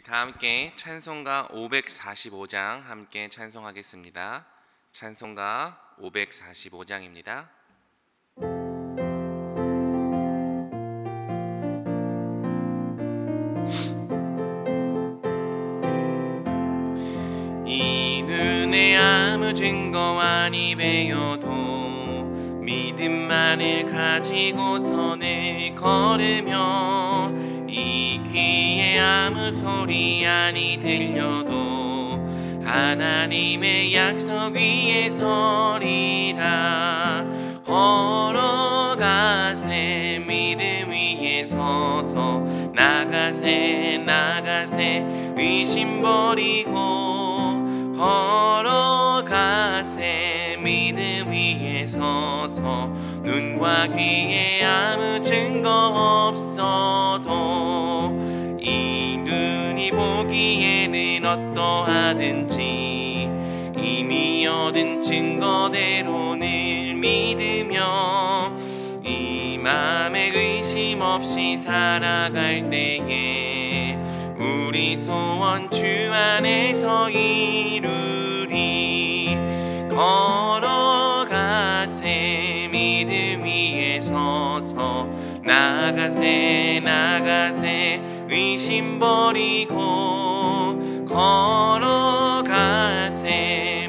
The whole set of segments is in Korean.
다 함께 찬송가 545장 함께 찬송하겠습니다. 찬송가 545장입니다. 이 눈에 아무 증거 아니 배워도 믿음만을 가지고 선을 걸으며 이 귀에 아무 소리 아니 들려도 하나님의 약속 위에 서리라. 걸어가세 믿음 위에 서서 나가세 의심 버리고 걸어가세 믿음 위에 서서 눈과 귀에 아무 증거 없어도 이 눈이 보기에는 어떠하든지 이미 얻은 증거대로 늘 믿으며 이 맘에 의심 없이 살아갈 때에 우리 소원 주 안에서 이루리. 걸어가세 믿음 위에 서서 나가세 의심 버리고 걸어가세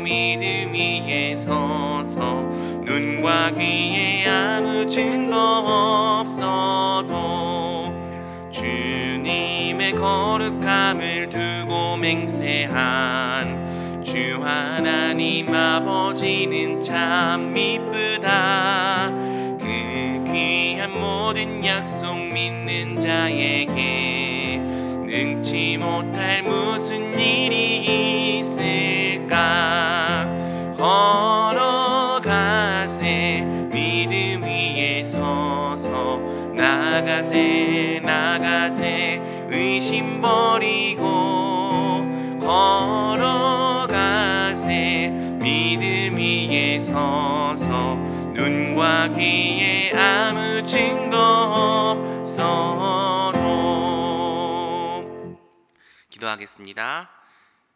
믿음 위에 서서 눈과 귀에 아무 증거 없어도 주님의 거룩함을 두고 맹세한 주 하나님 아버지는 참 미쁘다. 그 귀한 모든 약속 믿는 자에게 능치 못할 무슨 일이 있을까. 걸어가세 믿음 위에 서서 나가세 의심 버리고 걸어가세 믿음 위에 서서 눈과 귀에 아무 증거 없어도. 기도하겠습니다.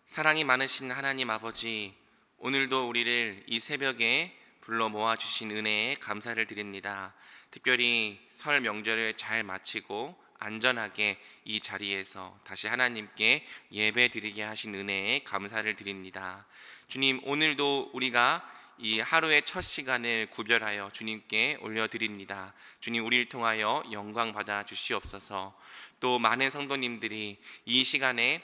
사랑이 많으신 하나님 아버지, 오늘도 우리를 이 새벽에 불러 모아주신 은혜에 감사를 드립니다. 특별히 설 명절을 잘 마치고 안전하게 이 자리에서 다시 하나님께 예배 드리게 하신 은혜에 감사를 드립니다. 주님, 오늘도 우리가 이 하루의 첫 시간을 구별하여 주님께 올려드립니다. 주님, 우리를 통하여 영광 받아 주시옵소서. 또 많은 성도님들이 이 시간에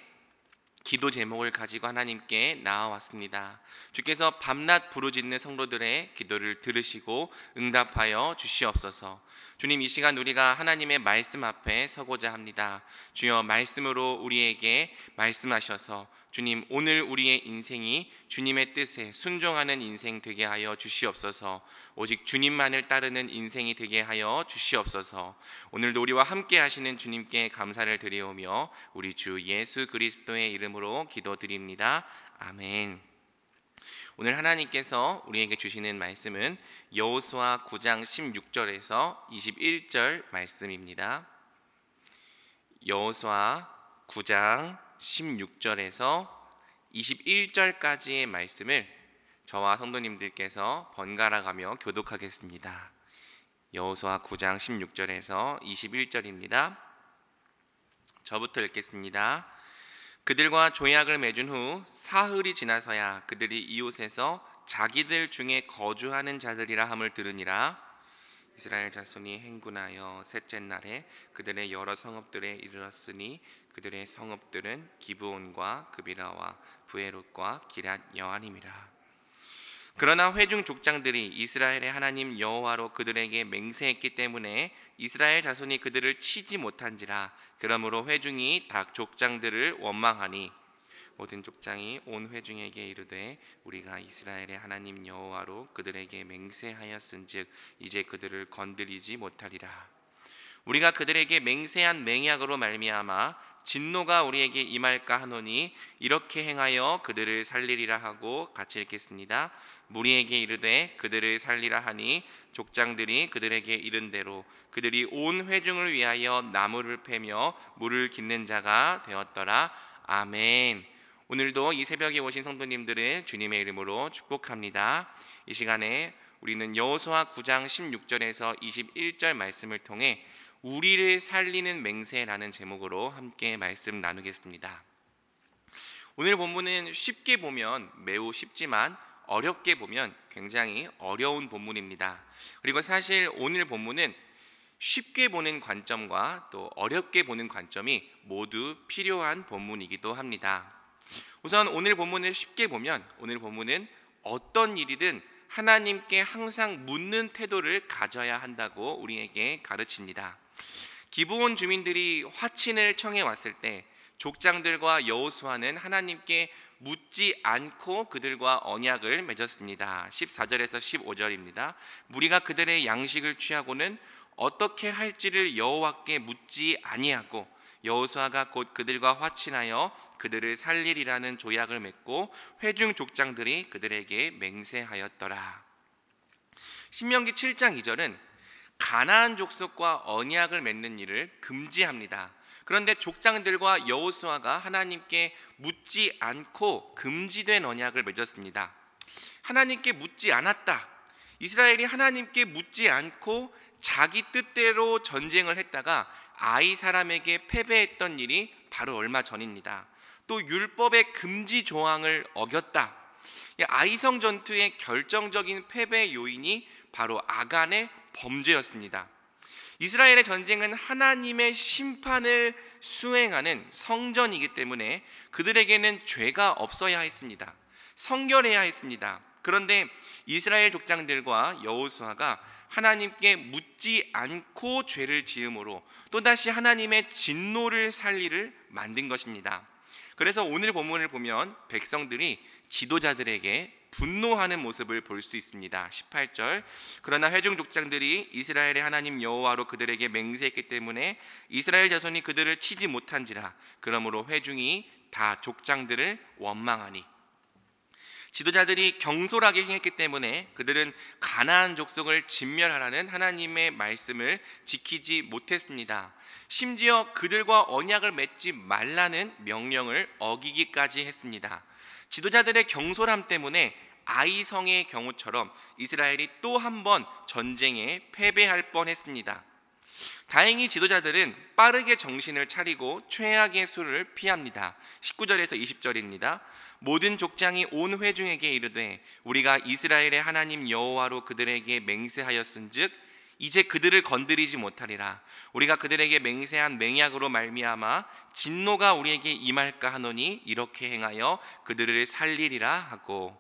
기도 제목을 가지고 하나님께 나아왔습니다. 주께서 밤낮 부르짖는 성도들의 기도를 들으시고 응답하여 주시옵소서. 주님, 이 시간 우리가 하나님의 말씀 앞에 서고자 합니다. 주여, 말씀으로 우리에게 말씀하셔서 주님, 오늘 우리의 인생이 주님의 뜻에 순종하는 인생 되게 하여 주시옵소서. 오직 주님만을 따르는 인생이 되게 하여 주시옵소서. 오늘도 우리와 함께 하시는 주님께 감사를 드리오며 우리 주 예수 그리스도의 이름으로 기도드립니다. 아멘. 오늘 하나님께서 우리에게 주시는 말씀은 여호수아 9장 16절에서 21절 말씀입니다. 여호수아 9장 16절에서 21절까지의 말씀을 저와 성도님들께서 번갈아 가며 교독하겠습니다. 여호수아 9장 16절에서 21절입니다. 저부터 읽겠습니다. 그들과 조약을 맺은 후 사흘이 지나서야 그들이 이웃에서 자기들 중에 거주하는 자들이라 함을 들으니라. 이스라엘 자손이 행군하여 셋째 날에 그들의 여러 성읍들에 이르렀으니 그들의 성읍들은 기브온과 그비라와 브에롯과 기럇 여아림이라. 그러나 회중 족장들이 이스라엘의 하나님 여호와로 그들에게 맹세했기 때문에 이스라엘 자손이 그들을 치지 못한지라. 그러므로 회중이 각 족장들을 원망하니 모든 족장이 온 회중에게 이르되 우리가 이스라엘의 하나님 여호와로 그들에게 맹세하였은즉 이제 그들을 건드리지 못하리라. 우리가 그들에게 맹세한 맹약으로 말미암아 진노가 우리에게 임할까 하노니 이렇게 행하여 그들을 살리리라 하고 같이 읽겠습니다. 무리에게 이르되 그들을 살리라 하니 족장들이 그들에게 이른 대로 그들이 온 회중을 위하여 나무를 패며 물을 깃는 자가 되었더라. 아멘. 오늘도 이 새벽에 오신 성도님들을 주님의 이름으로 축복합니다. 이 시간에 우리는 여호수아 9장 16절에서 21절 말씀을 통해 우리를 살리는 맹세라는 제목으로 함께 말씀 나누겠습니다. 오늘 본문은 쉽게 보면 매우 쉽지만 어렵게 보면 굉장히 어려운 본문입니다. 그리고 사실 오늘 본문은 쉽게 보는 관점과 또 어렵게 보는 관점이 모두 필요한 본문이기도 합니다. 우선 오늘 본문을 쉽게 보면 오늘 본문은 어떤 일이든 하나님께 항상 묻는 태도를 가져야 한다고 우리에게 가르칩니다. 기브온 주민들이 화친을 청해 왔을 때 족장들과 여호수아는 하나님께 묻지 않고 그들과 언약을 맺었습니다. 14절에서 15절입니다. 무리가 그들의 양식을 취하고는 어떻게 할지를 여호와께 묻지 아니하고 여호수아가 곧 그들과 화친하여 그들을 살리리라는 조약을 맺고 회중 족장들이 그들에게 맹세하였더라. 신명기 7장 2절은 가나안 족속과 언약을 맺는 일을 금지합니다. 그런데 족장들과 여호수아가 하나님께 묻지 않고 금지된 언약을 맺었습니다. 하나님께 묻지 않았다. 이스라엘이 하나님께 묻지 않고 자기 뜻대로 전쟁을 했다가 아이 사람에게 패배했던 일이 바로 얼마 전입니다. 또 율법의 금지 조항을 어겼다. 아이성 전투의 결정적인 패배 요인이 바로 아간의 범죄였습니다. 이스라엘의 전쟁은 하나님의 심판을 수행하는 성전이기 때문에 그들에게는 죄가 없어야 했습니다. 성결해야 했습니다. 그런데 이스라엘 족장들과 여호수아가 하나님께 묻지 않고 죄를 지음으로 또다시 하나님의 진노를 살 일을 만든 것입니다. 그래서 오늘 본문을 보면 백성들이 지도자들에게 분노하는 모습을 볼 수 있습니다. 18절 그러나 회중 족장들이 이스라엘의 하나님 여호와로 그들에게 맹세했기 때문에 이스라엘 자손이 그들을 치지 못한지라 그러므로 회중이 다 족장들을 원망하니 지도자들이 경솔하게 행했기 때문에 그들은 가나안 족속을 진멸하라는 하나님의 말씀을 지키지 못했습니다. 심지어 그들과 언약을 맺지 말라는 명령을 어기기까지 했습니다. 지도자들의 경솔함 때문에 아이성의 경우처럼 이스라엘이 또 한 번 전쟁에 패배할 뻔했습니다. 다행히 지도자들은 빠르게 정신을 차리고 최악의 수를 피합니다. 19절에서 20절입니다. 모든 족장이 온 회중에게 이르되 우리가 이스라엘의 하나님 여호와로 그들에게 맹세하였은즉 이제 그들을 건드리지 못하리라. 우리가 그들에게 맹세한 맹약으로 말미암아 진노가 우리에게 임할까 하노니 이렇게 행하여 그들을 살리리라 하고,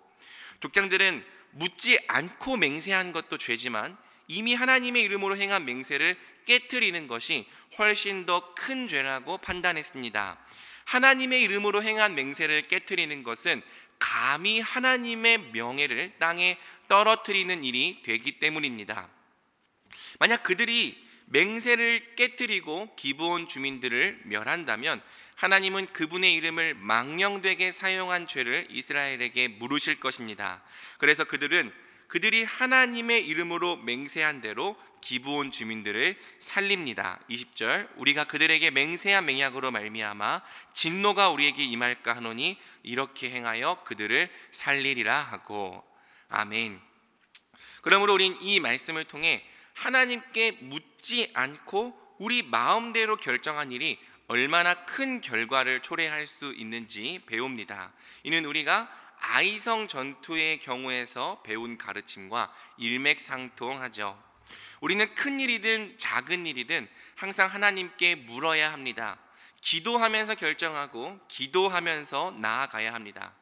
족장들은 묻지 않고 맹세한 것도 죄지만 이미 하나님의 이름으로 행한 맹세를 깨트리는 것이 훨씬 더 큰 죄라고 판단했습니다. 하나님의 이름으로 행한 맹세를 깨트리는 것은 감히 하나님의 명예를 땅에 떨어뜨리는 일이 되기 때문입니다. 만약 그들이 맹세를 깨트리고 기브온 주민들을 멸한다면 하나님은 그분의 이름을 망령되게 사용한 죄를 이스라엘에게 물으실 것입니다. 그래서 그들이 하나님의 이름으로 맹세한 대로 기브온 주민들을 살립니다. 20절 우리가 그들에게 맹세한 맹약으로 말미암아 진노가 우리에게 임할까 하노니 이렇게 행하여 그들을 살리리라 하고. 아멘. 그러므로 우린 이 말씀을 통해 하나님께 묻지 않고 우리 마음대로 결정한 일이 얼마나 큰 결과를 초래할 수 있는지 배웁니다. 이는 우리가 아이성 전투의 경우에서 배운 가르침과 일맥상통하죠. 우리는 큰 일이든 작은 일이든 항상 하나님께 물어야 합니다. 기도하면서 결정하고 기도하면서 나아가야 합니다.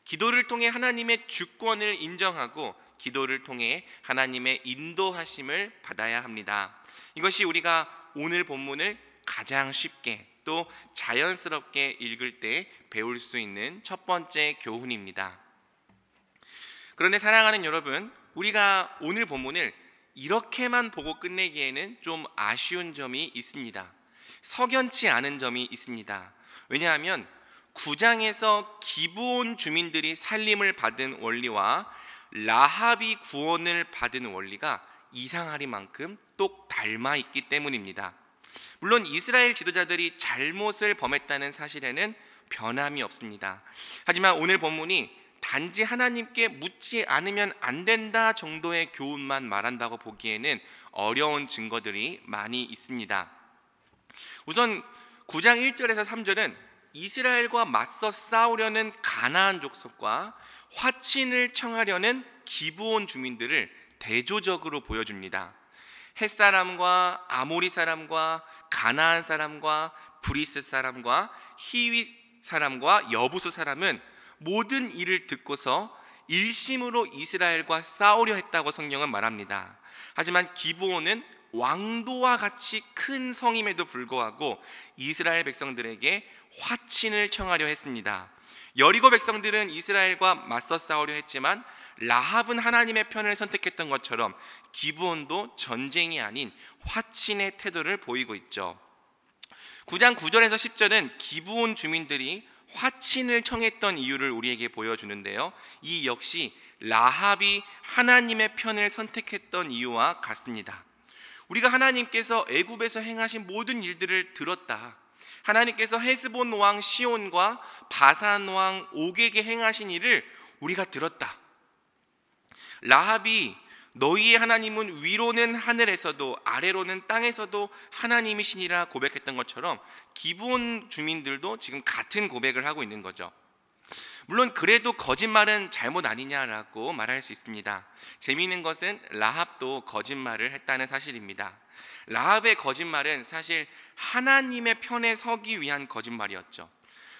기도를 통해 하나님의 주권을 인정하고 기도를 통해 하나님의 인도하심을 받아야 합니다. 이것이 우리가 오늘 본문을 가장 쉽게 또 자연스럽게 읽을 때 배울 수 있는 첫 번째 교훈입니다. 그런데 사랑하는 여러분, 우리가 오늘 본문을 이렇게만 보고 끝내기에는 좀 아쉬운 점이 있습니다. 석연치 않은 점이 있습니다. 왜냐하면 9장에서 기브온 주민들이 살림을 받은 원리와 라합이 구원을 받은 원리가 이상하리만큼 똑 닮아 있기 때문입니다. 물론 이스라엘 지도자들이 잘못을 범했다는 사실에는 변함이 없습니다. 하지만 오늘 본문이 단지 하나님께 묻지 않으면 안 된다 정도의 교훈만 말한다고 보기에는 어려운 증거들이 많이 있습니다. 우선 9장 1절에서 3절은 이스라엘과 맞서 싸우려는 가나안 족속과 화친을 청하려는 기브온 주민들을 대조적으로 보여줍니다. 햇사람과 아모리 사람과 가나안 사람과 브리스 사람과 히위 사람과 여부수 사람은 모든 일을 듣고서 일심으로 이스라엘과 싸우려 했다고 성경은 말합니다. 하지만 기브온은 왕도와 같이 큰 성임에도 불구하고 이스라엘 백성들에게 화친을 청하려 했습니다. 여리고 백성들은 이스라엘과 맞서 싸우려 했지만 라합은 하나님의 편을 선택했던 것처럼 기브온도 전쟁이 아닌 화친의 태도를 보이고 있죠. 9장 9절에서 10절은 기브온 주민들이 화친을 청했던 이유를 우리에게 보여주는데요, 이 역시 라합이 하나님의 편을 선택했던 이유와 같습니다. 우리가 하나님께서 애굽에서 행하신 모든 일들을 들었다, 하나님께서 헤스본 왕 시온과 바산 왕 옥에게 행하신 일을 우리가 들었다, 라합이 너희의 하나님은 위로는 하늘에서도 아래로는 땅에서도 하나님이시니라 고백했던 것처럼 기브온 주민들도 지금 같은 고백을 하고 있는 거죠. 물론 그래도 거짓말은 잘못 아니냐라고 말할 수 있습니다. 재미있는 것은 라합도 거짓말을 했다는 사실입니다. 라합의 거짓말은 사실 하나님의 편에 서기 위한 거짓말이었죠.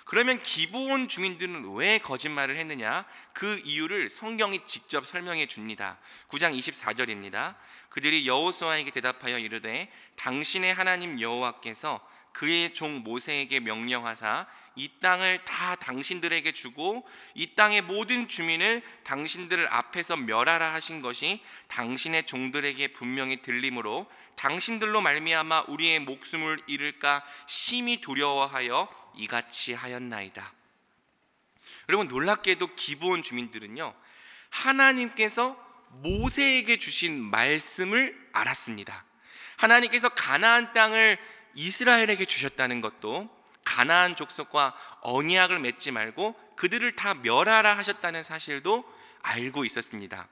그러면 기브온 주민들은 왜 거짓말을 했느냐? 그 이유를 성경이 직접 설명해 줍니다. 9장 24절입니다. 그들이 여호수아에게 대답하여 이르되 당신의 하나님 여호와께서 그의 종 모세에게 명령하사 이 땅을 다 당신들에게 주고 이 땅의 모든 주민을 당신들 앞에서 멸하라 하신 것이 당신의 종들에게 분명히 들림으로 당신들로 말미암아 우리의 목숨을 잃을까 심히 두려워하여 이같이 하였나이다. 여러분, 놀랍게도 기브온 주민들은요, 하나님께서 모세에게 주신 말씀을 알았습니다. 하나님께서 가나안 땅을 이스라엘에게 주셨다는 것도, 가나안 족속과 언약을 맺지 말고 그들을 다 멸하라 하셨다는 사실도 알고 있었습니다.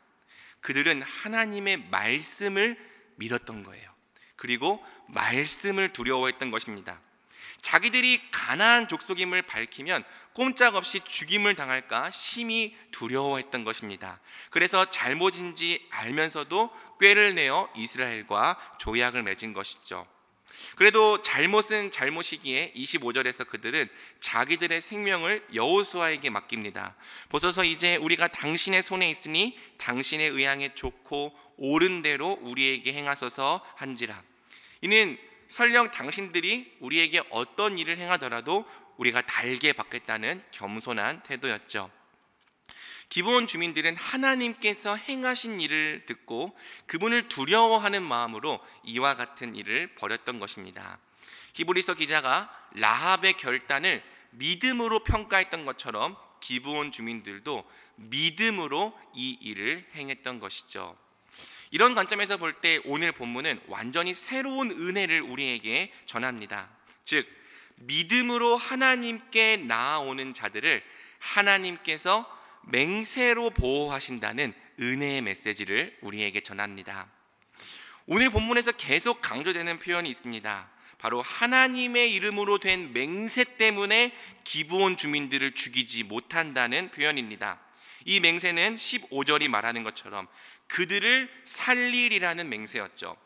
그들은 하나님의 말씀을 믿었던 거예요. 그리고 말씀을 두려워했던 것입니다. 자기들이 가나안 족속임을 밝히면 꼼짝없이 죽임을 당할까 심히 두려워했던 것입니다. 그래서 잘못인지 알면서도 꾀를 내어 이스라엘과 조약을 맺은 것이죠. 그래도 잘못은 잘못이기에 25절에서 그들은 자기들의 생명을 여호수아에게 맡깁니다. 보소서 이제 우리가 당신의 손에 있으니 당신의 의향에 좋고 옳은 대로 우리에게 행하소서 한지라. 이는 설령 당신들이 우리에게 어떤 일을 행하더라도 우리가 달게 받겠다는 겸손한 태도였죠. 기브온 주민들은 하나님께서 행하신 일을 듣고 그분을 두려워하는 마음으로 이와 같은 일을 벌였던 것입니다. 히브리서 기자가 라합의 결단을 믿음으로 평가했던 것처럼 기브온 주민들도 믿음으로 이 일을 행했던 것이죠. 이런 관점에서 볼 때 오늘 본문은 완전히 새로운 은혜를 우리에게 전합니다. 즉, 믿음으로 하나님께 나아오는 자들을 하나님께서 맹세로 보호하신다는 은혜의 메시지를 우리에게 전합니다. 오늘 본문에서 계속 강조되는 표현이 있습니다. 바로 하나님의 이름으로 된 맹세 때문에 기브온 주민들을 죽이지 못한다는 표현입니다. 이 맹세는 15절이 말하는 것처럼 그들을 살리리라는 맹세였죠.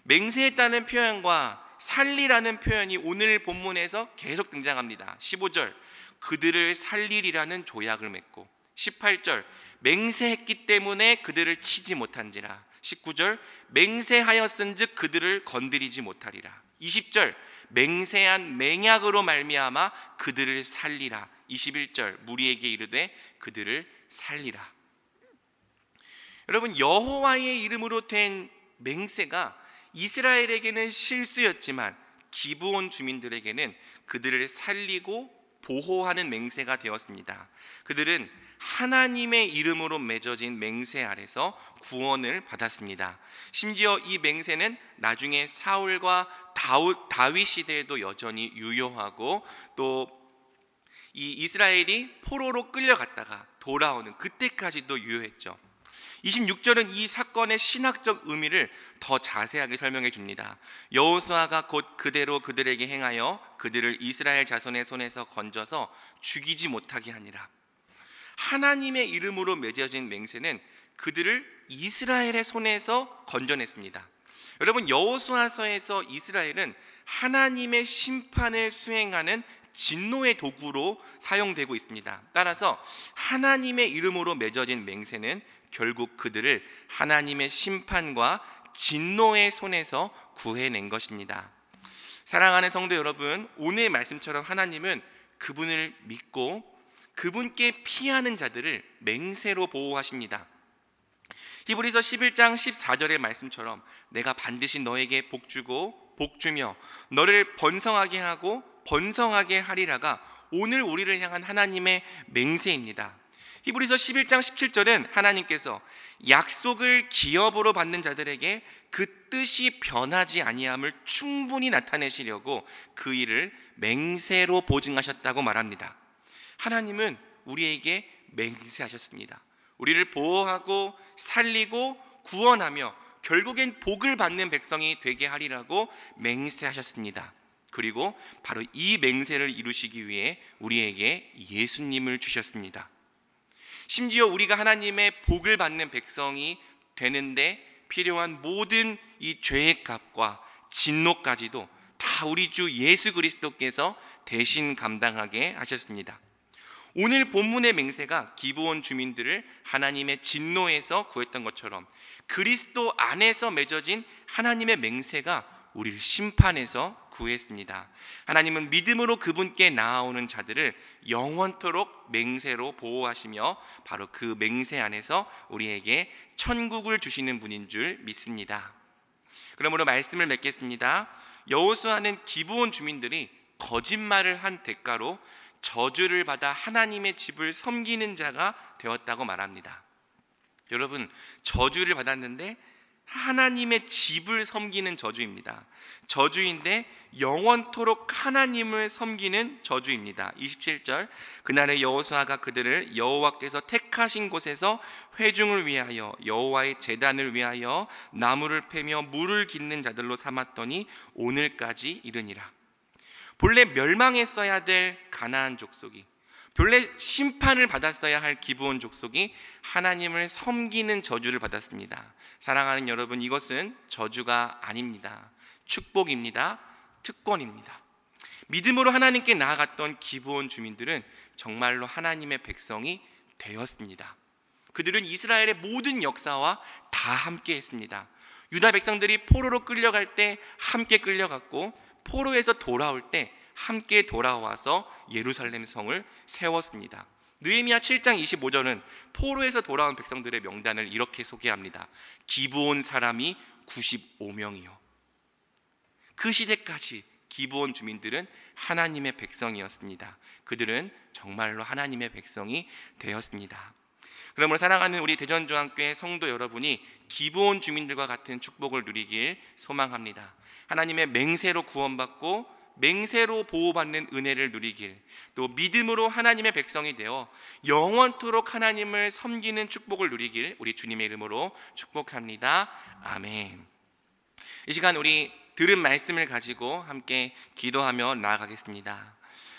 맹세했다는 표현과 살리라는 표현이 오늘 본문에서 계속 등장합니다. 15절, 그들을 살리리라는 조약을 맺고, 18절, 맹세했기 때문에 그들을 치지 못한지라. 19절, 맹세하였은즉 그들을 건드리지 못하리라. 20절, 맹세한 맹약으로 말미암아 그들을 살리라. 21절, 무리에게 이르되 그들을 살리라. 여러분, 여호와의 이름으로 된 맹세가 이스라엘에게는 실수였지만 기브온 주민들에게는 그들을 살리고 보호하는 맹세가 되었습니다. 그들은 하나님의 이름으로 맺어진 맹세 아래서 구원을 받았습니다. 심지어 이 맹세는 나중에 사울과 다윗 시대에도 여전히 유효하고 또 이 이스라엘이 포로로 끌려갔다가 돌아오는 그때까지도 유효했죠. 26절은 이 사건의 신학적 의미를 더 자세하게 설명해 줍니다. 여호수아가 곧 그대로 그들에게 행하여 그들을 이스라엘 자손의 손에서 건져서 죽이지 못하게 하니라. 하나님의 이름으로 맺어진 맹세는 그들을 이스라엘의 손에서 건져냈습니다. 여러분, 여호수아서에서 이스라엘은 하나님의 심판을 수행하는 진노의 도구로 사용되고 있습니다. 따라서 하나님의 이름으로 맺어진 맹세는 결국 그들을 하나님의 심판과 진노의 손에서 구해낸 것입니다. 사랑하는 성도 여러분, 오늘 말씀처럼 하나님은 그분을 믿고 그분께 피하는 자들을 맹세로 보호하십니다. 히브리서 11장 14절의 말씀처럼 내가 반드시 너에게 복주고 복주며 너를 번성하게 하고 번성하게 하리라가 오늘 우리를 향한 하나님의 맹세입니다. 히브리서 11장 17절은 하나님께서 약속을 기업으로 받는 자들에게 그 뜻이 변하지 아니함을 충분히 나타내시려고 그 일을 맹세로 보증하셨다고 말합니다. 하나님은 우리에게 맹세하셨습니다. 우리를 보호하고 살리고 구원하며 결국엔 복을 받는 백성이 되게 하리라고 맹세하셨습니다. 그리고 바로 이 맹세를 이루시기 위해 우리에게 예수님을 주셨습니다. 심지어 우리가 하나님의 복을 받는 백성이 되는데 필요한 모든 이 죄의 값과 진노까지도 다 우리 주 예수 그리스도께서 대신 감당하게 하셨습니다. 오늘 본문의 맹세가 기브온 주민들을 하나님의 진노에서 구했던 것처럼 그리스도 안에서 맺어진 하나님의 맹세가 우리를 심판에서 구했습니다. 하나님은 믿음으로 그분께 나아오는 자들을 영원토록 맹세로 보호하시며 바로 그 맹세 안에서 우리에게 천국을 주시는 분인 줄 믿습니다. 그러므로 말씀을 맺겠습니다. 여호수아는 기브온 주민들이 거짓말을 한 대가로 저주를 받아 하나님의 집을 섬기는 자가 되었다고 말합니다. 여러분, 저주를 받았는데 하나님의 집을 섬기는 저주입니다. 저주인데 영원토록 하나님을 섬기는 저주입니다. 27절, 그날에 여호수아가 그들을 여호와께서 택하신 곳에서 회중을 위하여 여호와의 제단을 위하여 나무를 패며 물을 깃는 자들로 삼았더니 오늘까지 이르니라. 본래 멸망했어야 될 가나안 족속이, 본래 심판을 받았어야 할 기브온 족속이 하나님을 섬기는 저주를 받았습니다. 사랑하는 여러분, 이것은 저주가 아닙니다. 축복입니다. 특권입니다. 믿음으로 하나님께 나아갔던 기브온 주민들은 정말로 하나님의 백성이 되었습니다. 그들은 이스라엘의 모든 역사와 다 함께 했습니다. 유다 백성들이 포로로 끌려갈 때 함께 끌려갔고, 포로에서 돌아올 때 함께 돌아와서 예루살렘 성을 세웠습니다. 느헤미야 7장 25절은 포로에서 돌아온 백성들의 명단을 이렇게 소개합니다. 기브온 사람이 95명이요. 그 시대까지 기브온 주민들은 하나님의 백성이었습니다. 그들은 정말로 하나님의 백성이 되었습니다. 그러므로 사랑하는 우리 대전중앙교회 성도 여러분이 기브온 주민들과 같은 축복을 누리길 소망합니다. 하나님의 맹세로 구원받고 맹세로 보호받는 은혜를 누리길, 또 믿음으로 하나님의 백성이 되어 영원토록 하나님을 섬기는 축복을 누리길 우리 주님의 이름으로 축복합니다. 아멘. 이 시간 우리 들은 말씀을 가지고 함께 기도하며 나아가겠습니다.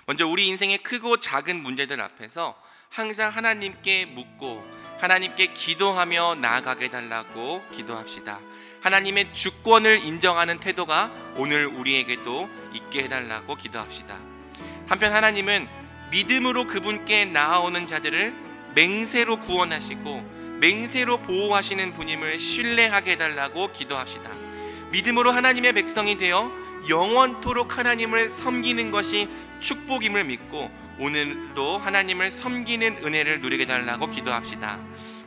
먼저 우리 인생의 크고 작은 문제들 앞에서 항상 하나님께 묻고 하나님께 기도하며 나아가게 해달라고 기도합시다. 하나님의 주권을 인정하는 태도가 오늘 우리에게도 있게 해달라고 기도합시다. 한편 하나님은 믿음으로 그분께 나아오는 자들을 맹세로 구원하시고 맹세로 보호하시는 분임을 신뢰하게 해달라고 기도합시다. 믿음으로 하나님의 백성이 되어 영원토록 하나님을 섬기는 것이 축복임을 믿고 오늘도 하나님을 섬기는 은혜를 누리게 달라고 기도합시다.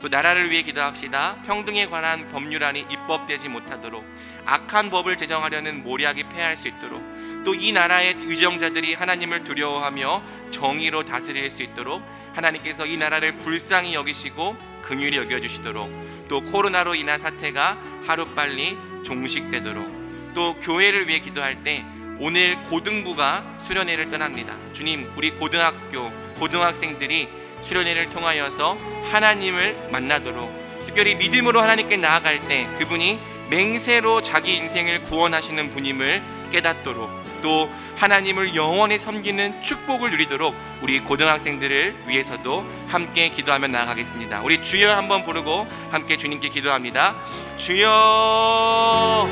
또 나라를 위해 기도합시다. 평등에 관한 법률안이 입법되지 못하도록, 악한 법을 제정하려는 모략이 패할 수 있도록, 또 이 나라의 의정자들이 하나님을 두려워하며 정의로 다스릴 수 있도록 하나님께서 이 나라를 불쌍히 여기시고 긍휼히 여겨주시도록, 또 코로나로 인한 사태가 하루빨리 종식되도록, 또 교회를 위해 기도할 때 오늘 고등부가 수련회를 떠납니다. 주님, 우리 고등학생들이 수련회를 통하여서 하나님을 만나도록, 특별히 믿음으로 하나님께 나아갈 때 그분이 맹세로 자기 인생을 구원하시는 분임을 깨닫도록, 또 하나님을 영원히 섬기는 축복을 누리도록 우리 고등학생들을 위해서도 함께 기도하며 나아가겠습니다. 우리 주여 한번 부르고 함께 주님께 기도합니다. 주여.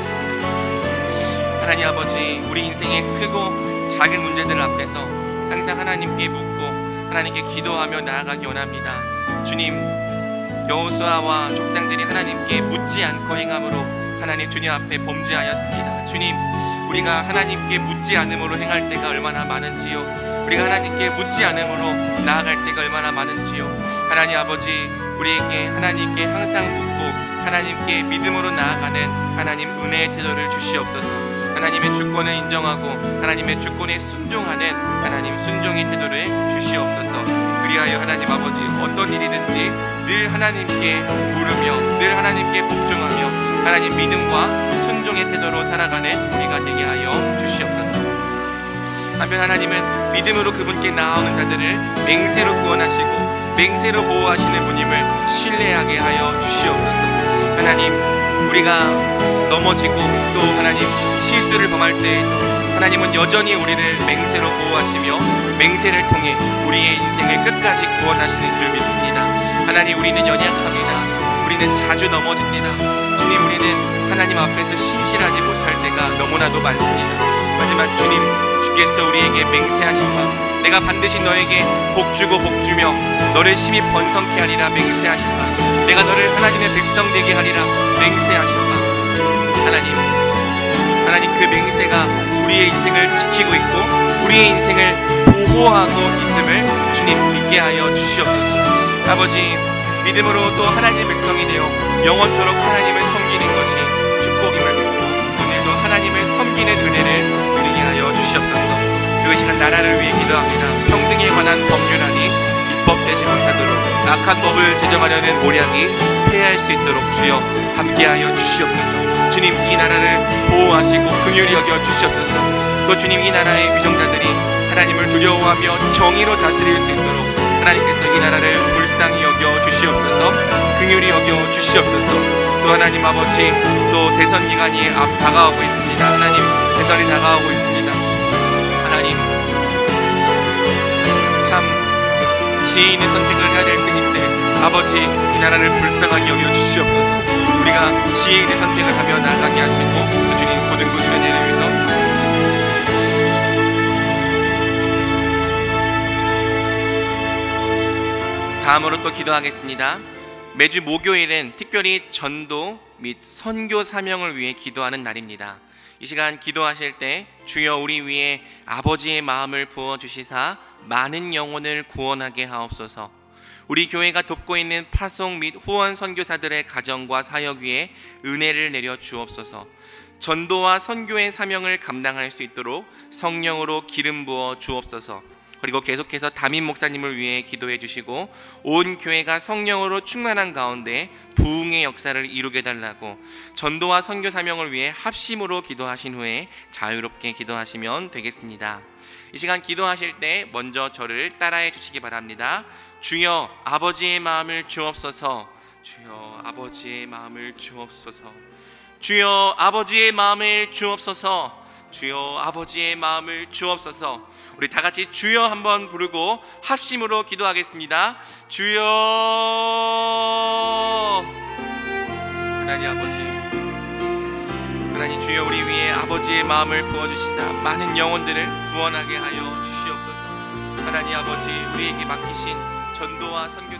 하나님 아버지, 우리 인생의 크고 작은 문제들 앞에서 항상 하나님께 묻고 하나님께 기도하며 나아가기 원합니다. 주님, 여호수아와 족장들이 하나님께 묻지 않고 행함으로 하나님 주님 앞에 범죄하였습니다. 주님, 우리가 하나님께 묻지 않음으로 행할 때가 얼마나 많은지요, 우리가 하나님께 묻지 않음으로 나아갈 때가 얼마나 많은지요. 하나님 아버지, 우리에게 하나님께 항상 묻고 하나님께 믿음으로 나아가는 하나님 은혜의 태도를 주시옵소서. 하나님의 주권을 인정하고 하나님의 주권에 순종하는 하나님 순종의 태도를 주시옵소서. 그리하여 하나님 아버지, 어떤 일이든지 늘 하나님께 물으며 늘 하나님께 복종하며 하나님 믿음과 순종의 태도로 살아가는 우리가 되게 하여 주시옵소서. 한편 하나님은 믿음으로 그분께 나아오는 자들을 맹세로 구원하시고 맹세로 보호하시는 분임을 신뢰하게 하여 주시옵소서. 하나님, 우리가 넘어지고 또 하나님 실수를 범할 때에도 하나님은 여전히 우리를 맹세로 보호하시며 맹세를 통해 우리의 인생을 끝까지 구원하시는 줄 믿습니다. 하나님, 우리는 연약합니다. 우리는 자주 넘어집니다. 주님, 우리는 하나님 앞에서 신실하지 못할 때가 너무나도 많습니다. 하지만 주님, 주께서 우리에게 맹세하신 바, 내가 반드시 너에게 복주고 복주며 너를 심히 번성케 하리라 맹세하신 바, 내가 너를 하나님의 백성 되게 하리라 맹세하신 바, 하나님 그 맹세가 우리의 인생을 지키고 있고 우리의 인생을 보호하고 있음을 주님 믿게 하여 주시옵소서. 아버지, 믿음으로 또 하나님의 백성이 되어 영원토록 하나님을 섬기는 것이 축복임을 믿고 오늘도 하나님을 섬기는 은혜를 누리게 하여 주시옵소서. 그리고 이 시간 나라를 위해 기도합니다. 평등에 관한 법률안이 입법되지 못하도록, 악한 법을 제정하려는 모략이 폐할 수 있도록 주여 함께하여 주시옵소서. 주님, 이 나라를 보호하시고 긍휼히 여겨 주시옵소서. 또 주님, 이 나라의 위정자들이 하나님을 두려워하며 정의로 다스릴 수 있도록 하나님께서 이 나라를 불쌍히 여겨 주시옵소서. 긍휼히 여겨 주시옵소서. 또 하나님 아버지, 또 대선 기간이 다가오고 있습니다. 하나님, 대선이 다가오고 있습니다. 하나님, 참 지혜 있는 선택을 해야 될 때인데 아버지, 이 나라를 불쌍하게 여겨 주시옵소서. 우리가 지혜 있는 선택을 하며 나아가게 하시고 주님 고등부 수련회를 위해서 다음으로 또 기도하겠습니다. 매주 목요일은 특별히 전도 및 선교 사명을 위해 기도하는 날입니다. 이 시간 기도하실 때 주여 우리 위에 아버지의 마음을 부어주시사 많은 영혼을 구원하게 하옵소서. 우리 교회가 돕고 있는 파송 및 후원 선교사들의 가정과 사역 위에 은혜를 내려 주옵소서. 전도와 선교의 사명을 감당할 수 있도록 성령으로 기름 부어 주옵소서. 그리고 계속해서 담임 목사님을 위해 기도해 주시고 온 교회가 성령으로 충만한 가운데 부흥의 역사를 이루게 달라고 전도와 선교 사명을 위해 합심으로 기도하신 후에 자유롭게 기도하시면 되겠습니다. 이 시간 기도하실 때 먼저 저를 따라해 주시기 바랍니다. 주여 아버지의 마음을 주옵소서. 주여 아버지의 마음을 주옵소서. 주여 아버지의 마음을 주옵소서. 주여 아버지의 마음을 주옵소서. 우리 다 같이 주여 한번 부르고 합심으로 기도하겠습니다. 주여. 하나님 아버지, 하나님 주여 우리 위에 아버지의 마음을 부어주시사 많은 영혼들을 구원하게 하여 주시옵소서. 하나님 아버지, 우리에게 맡기신 전도와 선교